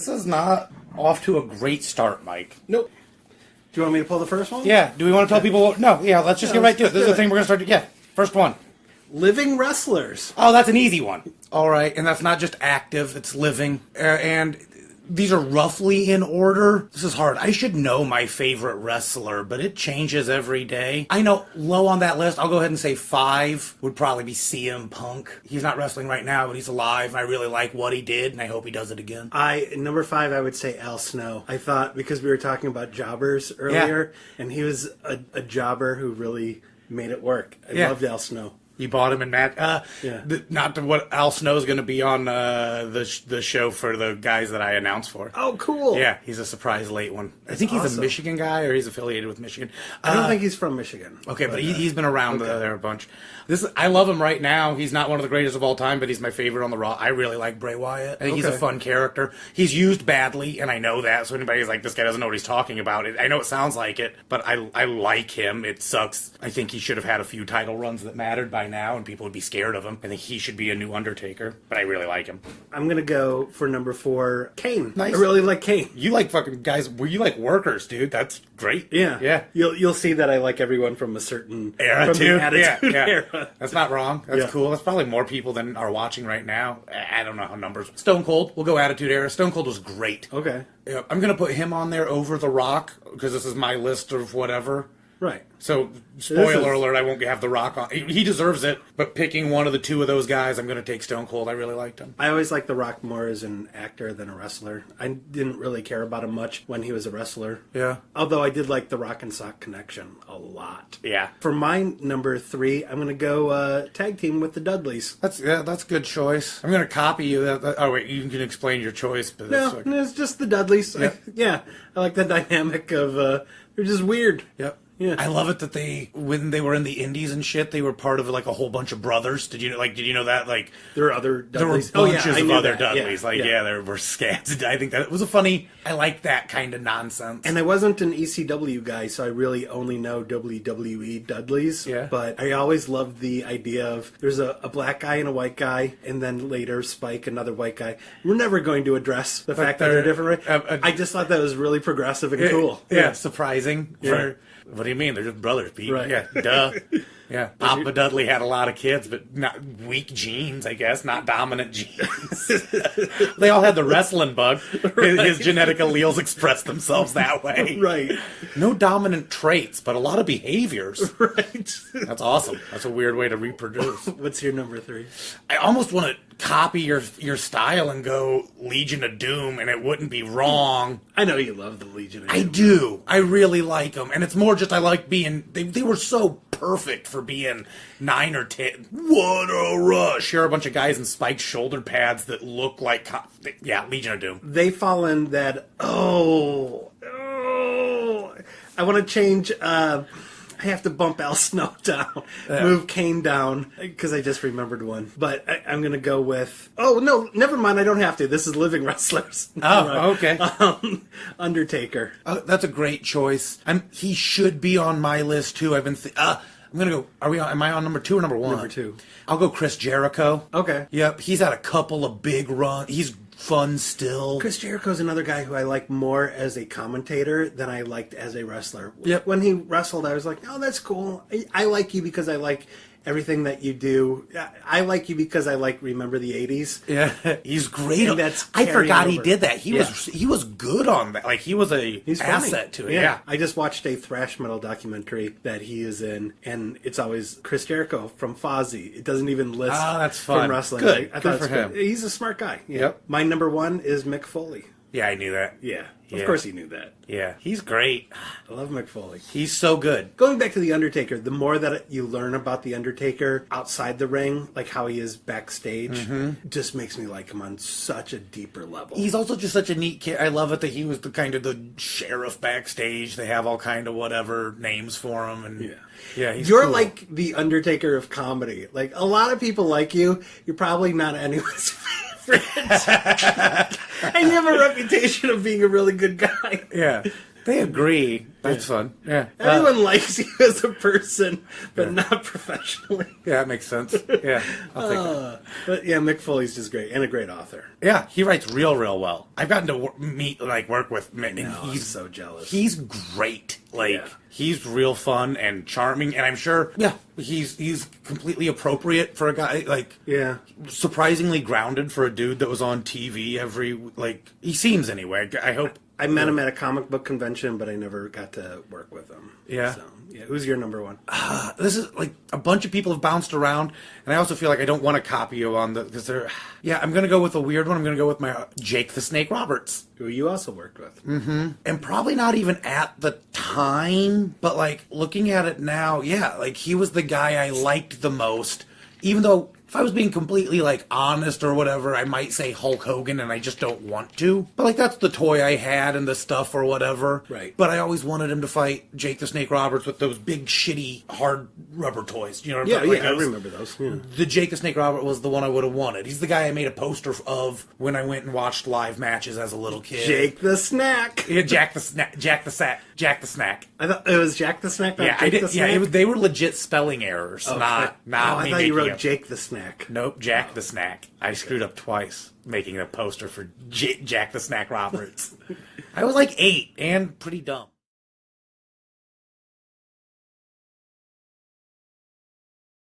This is not off to a great start, Mike. Nope. Do you want me to pull the first one? Yeah. Do we want to tell people? No. Yeah. Let's just get right to it. This is the thing we're gonna start. Yeah. First one. Living wrestlers. Oh, that's an easy one. All right, and that's not just active; it's living. And these are roughly in order. This is hard. I should know my favorite wrestler, but it changes every day. I know low on that list. I'll go ahead and say 5 would probably be CM Punk. He's not wrestling right now, but he's alive, and I really like what he did, and I hope he does it again. Number 5, I would say Al Snow. I thought, because we were talking about jobbers earlier, and he was a jobber who really made it work. I loved Al Snow. You bought him in match. Not to what Al Snow's going to be on the show for the guys that I announced for. Oh, cool. Yeah, he's a surprise late one. I think he's a Michigan guy, or he's affiliated with Michigan. I don't think he's from Michigan. Okay, but he's been around there a bunch. I love him right now. He's not one of the greatest of all time, but he's my favorite on the Raw. I really like Bray Wyatt. I think he's a fun character. He's used badly, and I know that. So anybody's like, this guy doesn't know what he's talking about. I know it sounds like it, but I like him. It sucks. I think he should have had a few title runs that mattered by now, and people would be scared of him. I think he should be a new Undertaker, but I really like him. I'm going to go for number 4, Kane. Nice. I really like Kane. You like fucking guys, you like workers, dude. That's great. Yeah. Yeah. You'll see that I like everyone from a certain era, from too. The Attitude Era. That's not wrong. That's cool. That's probably more people than are watching right now. I don't know how numbers. Stone Cold. We'll go Attitude Era. Stone Cold was great. Okay. Yeah, I'm going to put him on there over The Rock, because this is my list of whatever. Right. So, spoiler alert, I won't have The Rock on. He deserves it, but picking one of the two of those guys, I'm going to take Stone Cold. I really liked him. I always liked The Rock more as an actor than a wrestler. I didn't really care about him much when he was a wrestler. Yeah. Although I did like the Rock and Sock connection a lot. Yeah. For my number 3, I'm going to go tag team with the Dudleys. That's a good choice. I'm going to copy you. Oh, wait, you can explain your choice. But No, it's just the Dudleys. Yeah. I like the dynamic of, they're just weird. Yep. Yeah. I love it that when they were in the Indies and shit, they were part of like a whole bunch of brothers. Did you know that? Like, there are other Dudleys. There were bunches of other Dudleys. Yeah. There were scats. I think that it was I like that kind of nonsense. And I wasn't an ECW guy, so I really only know WWE Dudleys. Yeah. But I always loved the idea of there's a black guy and a white guy, and then later Spike, another white guy. We're never going to address the fact that they're different. I just thought that was really progressive and cool. Yeah, surprising. Yeah. What do you mean? They're just brothers, Pete. Right. Yeah, duh. Yeah, Papa Dudley had a lot of kids, but not weak genes, I guess, not dominant genes. They all had the wrestling bug. Right. His genetic alleles expressed themselves that way. Right. No dominant traits, but a lot of behaviors. Right. That's awesome. That's a weird way to reproduce. What's your number 3? I almost want to copy your style and go Legion of Doom, and it wouldn't be wrong. I know you love the Legion of Doom. I do. I really like them. And it's more just I like being... They were so perfect for being 9 or 10. What a rush! Here are a bunch of guys in spiked shoulder pads that look like... Legion of Doom. They fall in that... I want to change... I have to bump Al Snow down, move Kane down, because I just remembered one. But I'm going to go with... Oh, no, never mind, I don't have to. This is living wrestlers. Oh, okay. Undertaker. That's a great choice. He should be on my list, too. I'm going to go... Am I on number 2 or number 1? Number 2. I'll go Chris Jericho. Okay. Yep, he's had a couple of big runs. He's fun still. Chris Jericho's another guy who I like more as a commentator than I liked as a wrestler. Yep. When he wrestled, I was like, oh, that's cool. I like you because I like everything that you do. I like you because I like Remember the 80s. Yeah, he's great. And that's I forgot over. he did that. He was good on that. Like, he was he's asset to it. Yeah. I just watched a thrash metal documentary that he is in, and it's always Chris Jericho from Fozzy. It doesn't even list that's fun. from wrestling. Good. I Good for him. Good. He's a smart guy. Yeah. Yep. My number 1 is Mick Foley. Yeah, I knew that. Yeah. Of course you knew that. Yeah, he's great. I love Mick Foley. He's so good. Going back to The Undertaker, the more that you learn about The Undertaker outside the ring, like how he is backstage, just makes me like him on such a deeper level. He's also just such a neat kid. I love it that he was the sheriff backstage. They have all kind of whatever names for him. And he's You're cool. like the Undertaker of comedy. Like, a lot of people like you. You're probably not anyone's favorite. And you have a reputation of being a really good guy. Yeah. They agree. That's fun. Yeah. Everyone likes you as a person, but not professionally. Yeah, that makes sense. Yeah, I'll take that. But yeah, Mick Foley's just great and a great author. Yeah, he writes real well. I've gotten to work with Mick, and I'm so jealous. He's great. Yeah. He's real fun and charming, and I'm sure, he's completely appropriate for a guy, surprisingly grounded for a dude that was on TV he seems anyway. I hope. I met him at a comic book convention, but I never got to work with him. Yeah. So, who's your number one? This is a bunch of people have bounced around, and I also feel like I don't want to copy you on because they're. Yeah, I'm gonna go with a weird one. I'm gonna go with my Jake the Snake Roberts, who you also worked with. Mm-hmm. And probably not even at the time, but looking at it now, he was the guy I liked the most, even though. If I was being completely, honest or whatever, I might say Hulk Hogan, and I just don't want to. But, that's the toy I had and the stuff or whatever. Right. But I always wanted him to fight Jake the Snake Roberts with those big, shitty, hard rubber toys. You know what I'm saying? I remember those. Yeah. The Jake the Snake Roberts was the one I would have wanted. He's the guy I made a poster of when I went and watched live matches as a little kid. Jake the Snack. Yeah, Jack the Snack. I thought it was Jack the Snack. Yeah, Jake the Snack? Yeah, they were legit spelling errors, not I thought you wrote Jake the Snack. Nope, Jack the Snack. I screwed up twice making a poster for Jack the Snack Roberts. I was 8 and pretty dumb.